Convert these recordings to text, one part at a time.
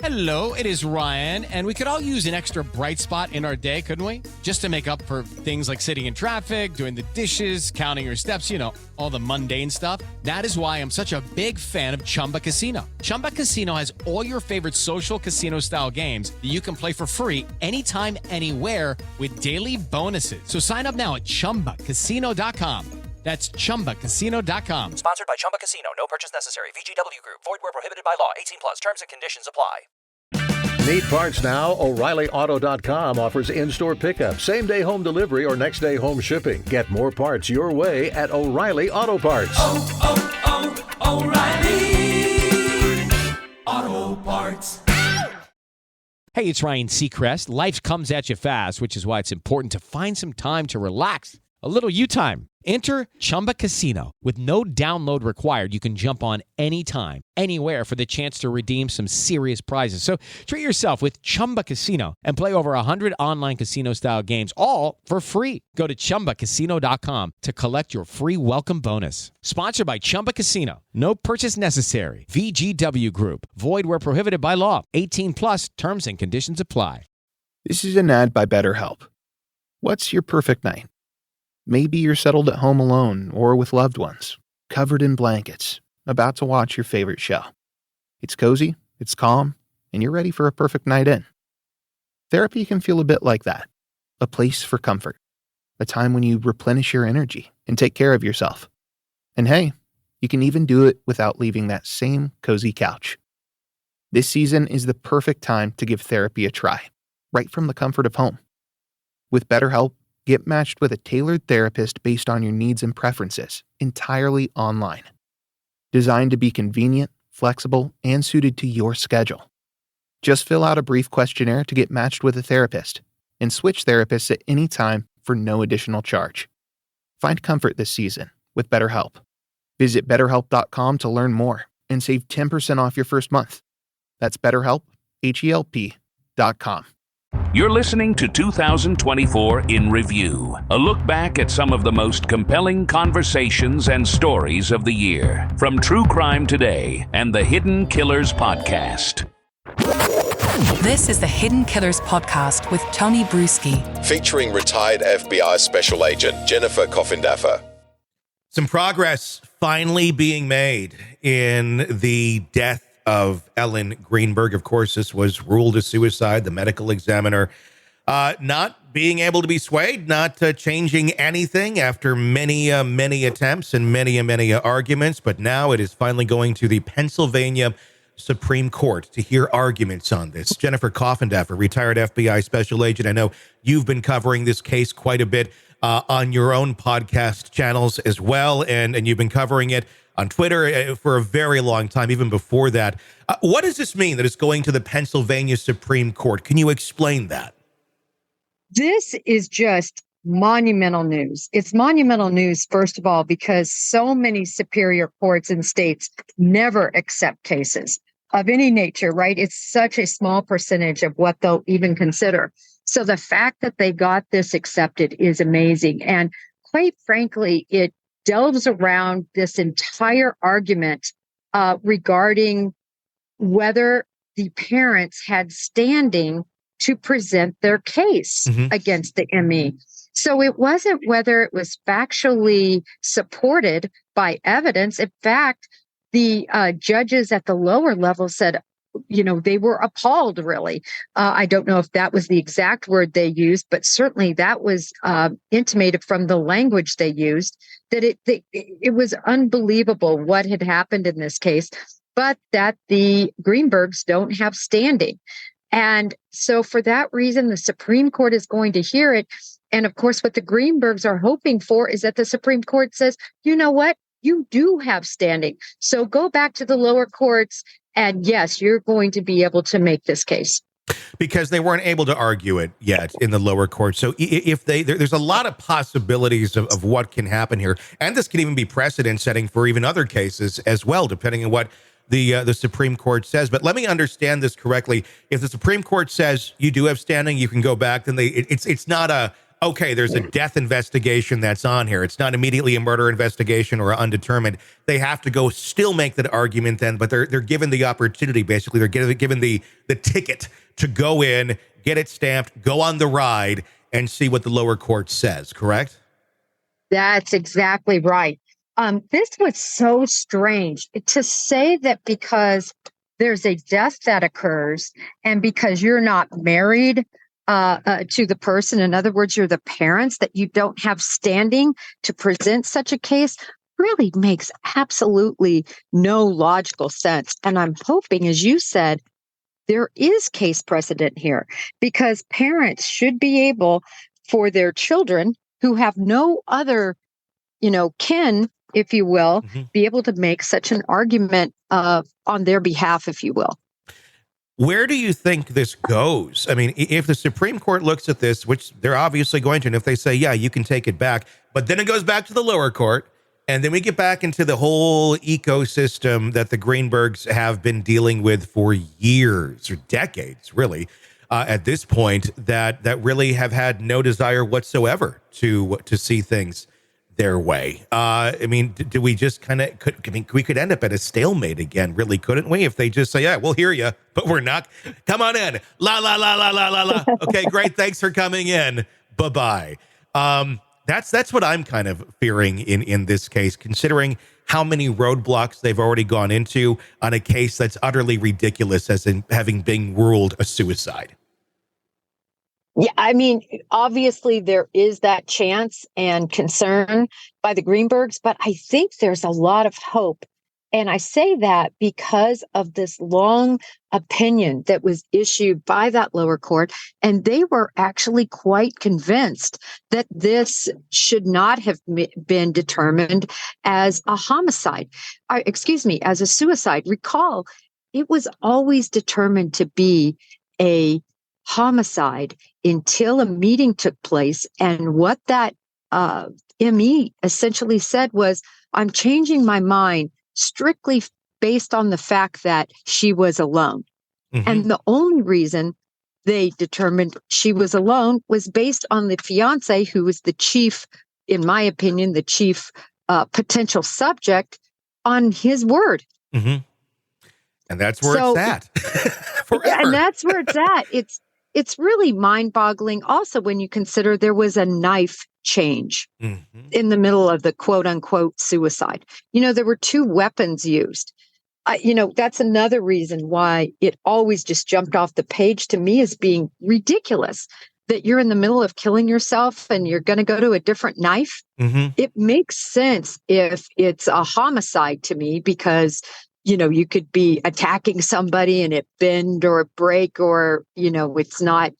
Hello, it is Ryan, and we could all use an extra bright spot in our day, couldn't we? Just to make up for things like sitting in traffic, doing the dishes, counting your steps, you know, all the mundane stuff. That is why I'm such a big fan of Chumba Casino. Chumba Casino has all your favorite social casino-style games that you can play for free anytime, anywhere with daily bonuses. So sign up now at ChumbaCasino.com. That's ChumbaCasino.com. Sponsored by Chumba Casino. No purchase necessary. VGW Group. Void where prohibited by law. 18 plus. Terms and conditions apply. Need parts now? O'ReillyAuto.com offers in-store pickup, same-day home delivery, or next-day home shipping. Get more parts your way at O'Reilly Auto Parts. O'Reilly Auto Parts. Hey, it's Ryan Seacrest. Life comes at you fast, which is why it's important to find some time to relax. A little you time. Enter Chumba Casino. With no download required, you can jump on anytime, anywhere for the chance to redeem some serious prizes. So treat yourself with Chumba Casino and play over 100 online casino-style games, all for free. Go to ChumbaCasino.com to collect your free welcome bonus. Sponsored by Chumba Casino. No purchase necessary. VGW Group. Void where prohibited by law. 18 plus. Terms and conditions apply. This is an ad by BetterHelp. What's your perfect night? Maybe you're settled at home alone or with loved ones, covered in blankets, about to watch your favorite show. It's cozy, it's calm, and you're ready for a perfect night in. Therapy can feel a bit like that, a place for comfort, a time when you replenish your energy and take care of yourself. And hey, you can even do it without leaving that same cozy couch. This season is the perfect time to give therapy a try, right from the comfort of home. With BetterHelp, get matched with a tailored therapist based on your needs and preferences, entirely online. Designed to be convenient, flexible, and suited to your schedule. Just fill out a brief questionnaire to get matched with a therapist, and switch therapists at any time for no additional charge. Find comfort this season with BetterHelp. Visit BetterHelp.com to learn more and save 10% off your first month. That's BetterHelp, HELP.com. You're listening to 2024 in Review, a look back at some of the most compelling conversations and stories of the year, from True Crime Today and the Hidden Killers Podcast. This is the Hidden Killers Podcast with Tony Brueski, featuring retired FBI Special Agent Jennifer Coffindaffer. Some progress finally being made in the death of Ellen Greenberg. Of course, this was ruled a suicide. The medical examiner not being able to be swayed, not changing anything after many attempts and many arguments. But now it is finally going to the Pennsylvania Supreme Court to hear arguments on this. Jennifer Coffindaffer, retired FBI special agent. I know you've been covering this case quite a bit on your own podcast channels as well, and you've been covering it on Twitter for a very long time, even before that. What does this mean that it's going to the Pennsylvania Supreme Court? Can you explain that? This is just monumental news. It's monumental news, first of all, because so many superior courts and states never accept cases of any nature, right? It's such a small percentage of what they'll even consider. So the fact that they got this accepted is amazing. And quite frankly, it delves around this entire argument regarding whether the parents had standing to present their case against the ME. So it wasn't whether it was factually supported by evidence. In fact, the judges at the lower level said, they were appalled, really. I don't know if that was the exact word they used, but certainly that was intimated from the language they used, that it was unbelievable what had happened in this case, but that the Greenbergs don't have standing. And so for that reason, the Supreme Court is going to hear it. And of course, what the Greenbergs are hoping for is that the Supreme Court says, you know what? You do have standing. So go back to the lower courts. And yes, you're going to be able to make this case. Because they weren't able to argue it yet in the lower court. So if there's a lot of possibilities of what can happen here. And this can even be precedent setting for even other cases as well, depending on what the Supreme Court says. But let me understand this correctly. If the Supreme Court says you do have standing, you can go back, then it's not a okay, there's a death investigation that's on here. It's not immediately a murder investigation or undetermined. They have to go still make that argument then, but they're given the opportunity, basically. They're given the ticket to go in, get it stamped, go on the ride, and see what the lower court says, correct? That's exactly right. This was so strange to say that because there's a death that occurs and because you're not married to the person, in other words, you're the parents, that you don't have standing to present such a case really makes absolutely no logical sense. And I'm hoping, as you said, there is case precedent here because parents should be able for their children who have no other, kin, if you will, be able to make such an argument on their behalf, if you will. Where do you think this goes? I mean, if the Supreme Court looks at this, which they're obviously going to, and if they say, yeah, you can take it back, but then it goes back to the lower court, and then we get back into the whole ecosystem that the Greenbergs have been dealing with for years or decades, really, at this point, that really have had no desire whatsoever to see things their way. I mean, do we just we could end up at a stalemate again, really, couldn't we? If they just say, yeah, we'll hear you, but we're not. Come on in. La, la, la, la, la, la, la. Okay, great. Thanks for coming in. Bye-bye. That's what I'm kind of fearing in this case, considering how many roadblocks they've already gone into on a case that's utterly ridiculous as in having been ruled a suicide. Yeah, I mean, obviously there is that chance and concern by the Greenbergs, but I think there's a lot of hope. And I say that because of this long opinion that was issued by that lower court. And they were actually quite convinced that this should not have been determined as a homicide, as a suicide. Recall, it was always determined to be a homicide until a meeting took place. And what that ME essentially said was, I'm changing my mind strictly based on the fact that she was alone. And the only reason they determined she was alone was based on the fiance, who was the chief, in my opinion, the chief potential subject, on his word. And that's where it's at. Forever. And that's where it's at. It's really mind-boggling also when you consider there was a knife change in the middle of the quote-unquote suicide. There were two weapons used. That's another reason why it always just jumped off the page to me as being ridiculous, that you're in the middle of killing yourself and you're going to go to a different knife. It makes sense if it's a homicide to me because you could be attacking somebody and it bend or break, or, it's not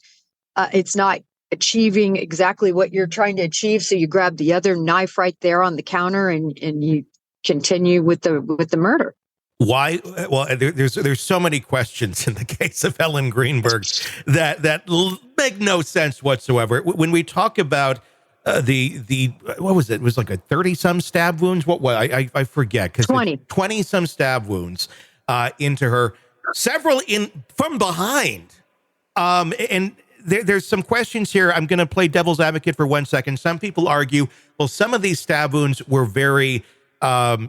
achieving exactly what you're trying to achieve. So you grab the other knife right there on the counter and you continue with the murder. Why? Well, there's so many questions in the case of Ellen Greenberg that make no sense whatsoever. When we talk about the what was it? It was like a 30-some stab wounds. What I forget, because 20-some stab wounds into her, several from behind. And there's some questions here. I'm going to play devil's advocate for 1 second. Some people argue, well, some of these stab wounds were very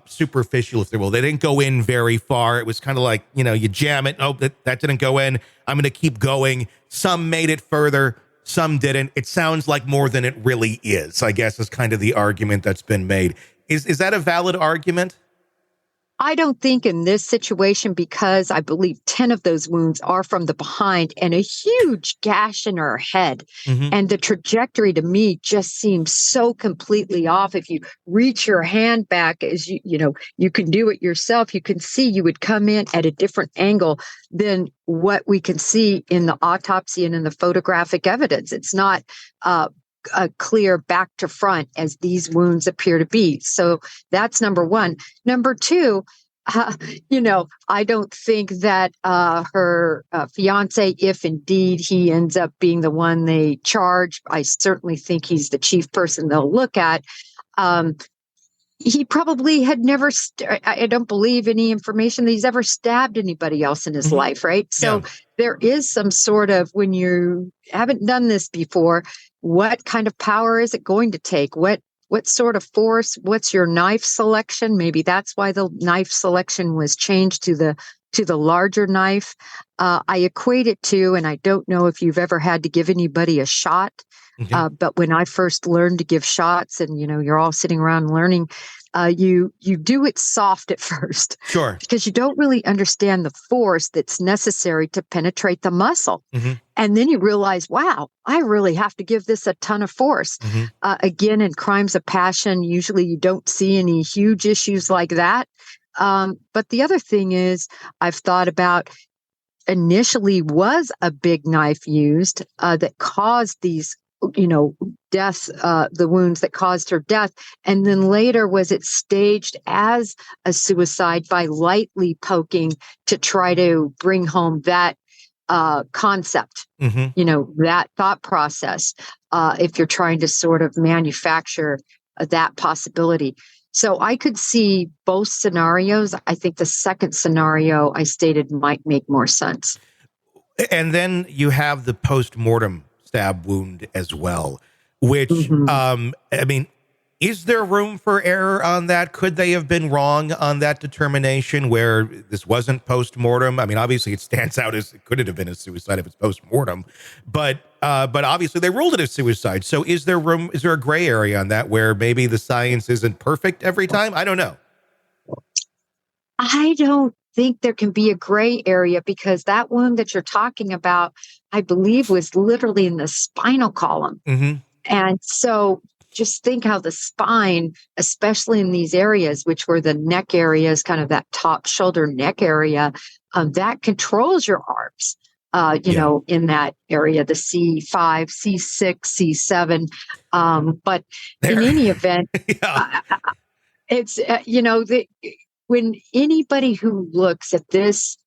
superficial, if they will. They didn't go in very far. It was kind of like, you jam it. Oh, that didn't go in. I'm going to keep going. Some made it further. Some didn't. It sounds like more than it really is, I guess, is kind of the argument that's been made. Is that a valid argument? I don't think in this situation, because I believe 10 of those wounds are from the behind and a huge gash in her head. And the trajectory to me just seems so completely off. If you reach your hand back, as you can do it yourself, you can see you would come in at a different angle than what we can see in the autopsy and in the photographic evidence. It's not a clear back to front as these wounds appear to be. So that's number one. Number two, I don't think that her fiance, if indeed he ends up being the one they charge, I certainly think he's the chief person they'll look at. he probably had never, I don't believe any information that he's ever stabbed anybody else in his life, right? So there is some sort of, when you haven't done this before, what kind of power is it going to take? What sort of force? What's your knife selection? Maybe that's why the knife selection was changed to the larger knife. I equate it to, and I don't know if you've ever had to give anybody a shot, but when I first learned to give shots, and you're all sitting around learning, you do it soft at first, sure, because you don't really understand the force that's necessary to penetrate the muscle, and then you realize, wow, I really have to give this a ton of force. Again, in crimes of passion, usually you don't see any huge issues like that. But the other thing is, I've thought about, initially was a big knife used that caused these, death, the wounds that caused her death. And then later, was it staged as a suicide by lightly poking to try to bring home that concept, that thought process, if you're trying to sort of manufacture that possibility. So I could see both scenarios. I think the second scenario I stated might make more sense. And then you have the post-mortem stab wound as well, which, is there room for error on that? Could they have been wrong on that determination where this wasn't post-mortem? I mean, obviously it stands out as it could have been a suicide if it's post-mortem, but obviously they ruled it as suicide. So is there a gray area on that where maybe the science isn't perfect every time? I don't know. I don't think there can be a gray area, because that wound that you're talking about, I believe, was literally in the spinal column. And so just think how the spine, especially in these areas, which were the neck areas, kind of that top shoulder neck area, that controls your arms, in that area, the C5, C6, C7. But in any event, it's, when anybody who looks at this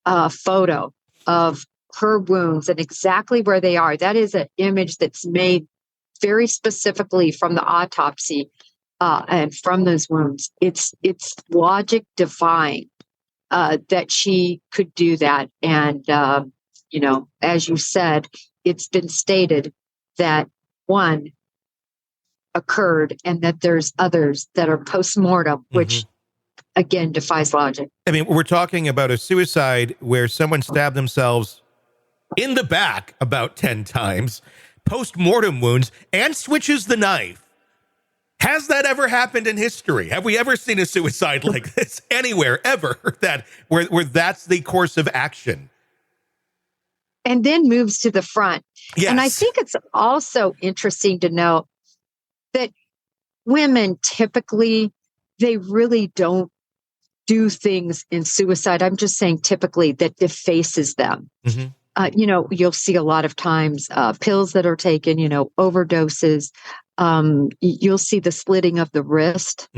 photo of her wounds and exactly where they are, that is an image that's made very specifically from the autopsy and from those wounds. It's logic defying that she could do that. And, as you said, it's been stated that one occurred and that there's others that are post-mortem, which again defies logic. I mean, we're talking about a suicide where someone stabbed themselves in the back about 10 times, post-mortem wounds, and switches the knife. Has that ever happened in history? Have we ever seen a suicide like this anywhere ever, that where that's the course of action? And then moves to the front. Yes. And I think it's also interesting to note that women typically, they really don't do things in suicide. I'm just saying typically that defaces them. You'll see a lot of times pills that are taken, overdoses. You'll see the slitting of the wrist.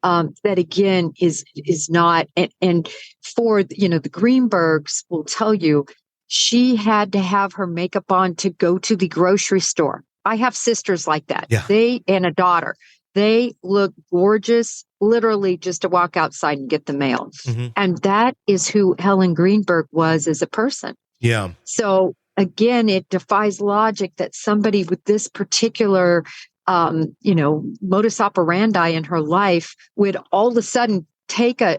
That again is not. And for, the Greenbergs will tell you, she had to have her makeup on to go to the grocery store. I have sisters like that. They and a daughter. They look gorgeous, literally just to walk outside and get the mail. And that is who Helen Greenberg was as a person. Yeah. So again, it defies logic that somebody with this particular, modus operandi in her life would all of a sudden take a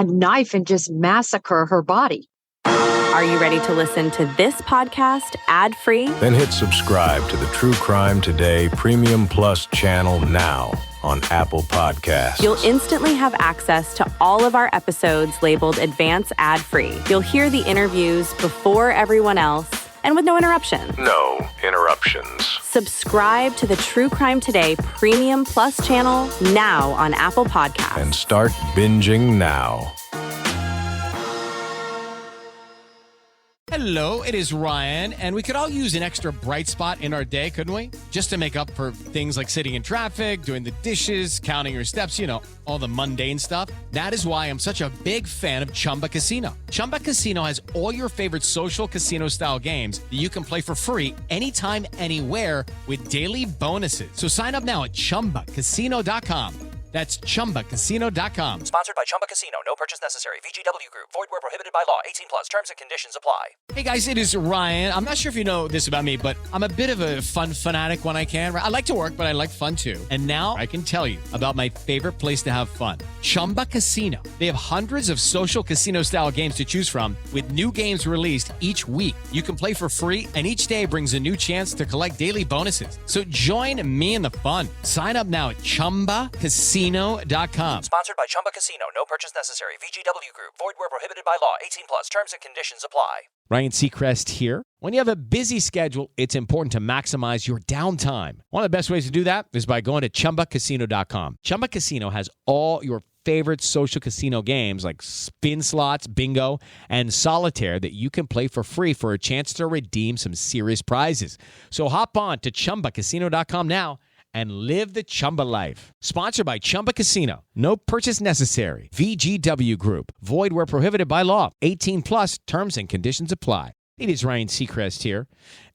knife and just massacre her body. Are you ready to listen to this podcast ad-free? Then hit subscribe to the True Crime Today Premium Plus channel now on Apple Podcasts. You'll instantly have access to all of our episodes labeled Advance Ad-Free. You'll hear the interviews before everyone else and with no interruption. No interruptions. Subscribe to the True Crime Today Premium Plus channel now on Apple Podcasts. And start binging now. Hello, it is Ryan, and we could all use an extra bright spot in our day, couldn't we? Just to make up for things like sitting in traffic, doing the dishes, counting your steps, all the mundane stuff. That is why I'm such a big fan of Chumba Casino. Chumba Casino has all your favorite social casino-style games that you can play for free anytime, anywhere with daily bonuses. So sign up now at ChumbaCasino.com. That's ChumbaCasino.com. Sponsored by Chumba Casino. No purchase necessary. VGW Group. Void where prohibited by law. 18 plus. Terms and conditions apply. Hey guys, it is Ryan. I'm not sure if you know this about me, but I'm a bit of a fun fanatic when I can. I like to work, but I like fun too. And now I can tell you about my favorite place to have fun. Chumba Casino. They have hundreds of social casino-style games to choose from with new games released each week. You can play for free, and each day brings a new chance to collect daily bonuses. So join me in the fun. Sign up now at ChumbaCasino.com. Sponsored by Chumba Casino. No purchase necessary. VGW Group. Void where prohibited by law. 18 plus. Terms and conditions apply. Ryan Seacrest here. When you have a busy schedule, it's important to maximize your downtime. One of the best ways to do that is by going to ChumbaCasino.com. Chumba Casino has all your favorite social casino games like spin slots, bingo, and solitaire that you can play for free for a chance to redeem some serious prizes. So hop on to ChumbaCasino.com now and live the Chumba life. Sponsored by Chumba Casino. No purchase necessary. VGW Group. Void where prohibited by law. 18 plus. Terms and conditions apply. It is Ryan Seacrest here.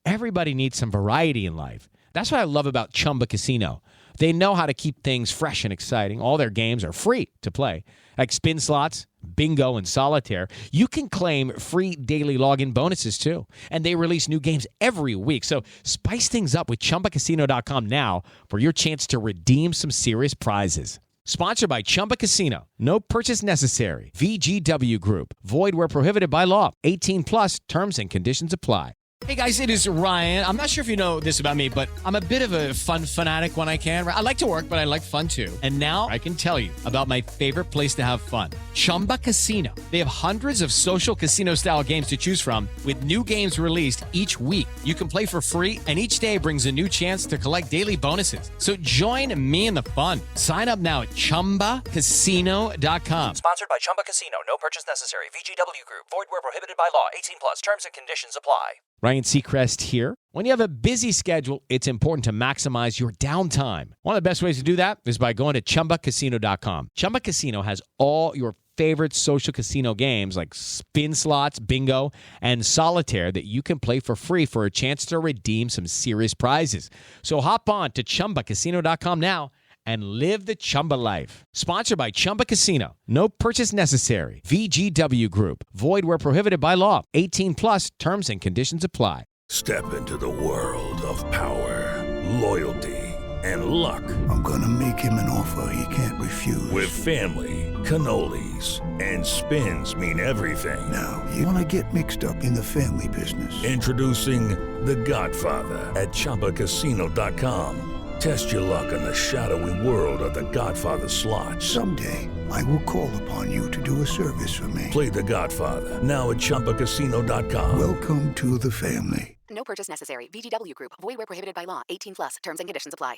Everybody needs some variety in life. That's what I love about Chumba Casino. They know how to keep things fresh and exciting. All their games are free to play, like spin slots, bingo, and solitaire. You can claim free daily login bonuses, too. And they release new games every week. So spice things up with ChumbaCasino.com now for your chance to redeem some serious prizes. Sponsored by Chumba Casino. No purchase necessary. VGW Group. Void where prohibited by law. 18 plus. Terms and conditions apply. Hey guys, it is Ryan. I'm not sure if you know this about me, but I'm a bit of a fun fanatic when I can. I like to work, but I like fun too. And now I can tell you about my favorite place to have fun. Chumba Casino. They have hundreds of social casino-style games to choose from with new games released each week. You can play for free, and each day brings a new chance to collect daily bonuses. So join me in the fun. Sign up now at ChumbaCasino.com. Sponsored by Chumba Casino. No purchase necessary. VGW Group. Void where prohibited by law. 18 plus. Terms and conditions apply. Ryan Seacrest here. When you have a busy schedule, it's important to maximize your downtime. One of the best ways to do that is by going to ChumbaCasino.com. Chumba Casino has all your favorite social casino games like spin slots, bingo, and solitaire that you can play for free for a chance to redeem some serious prizes. So hop on to ChumbaCasino.com now and live the Chumba life. Sponsored by Chumba Casino. No purchase necessary. VGW Group. Void where prohibited by law. 18 plus. Terms and conditions apply. Step into the world of power, loyalty, and luck. I'm gonna make him an offer he can't refuse. With family, cannolis, and spins mean everything. Now, you wanna get mixed up in the family business. Introducing The Godfather at ChumbaCasino.com. Test your luck in the shadowy world of The Godfather slot. Someday, I will call upon you to do a service for me. Play The Godfather, now at ChumbaCasino.com. Welcome to the family. No purchase necessary. VGW Group. Void where prohibited by law. 18 plus. Terms and conditions apply.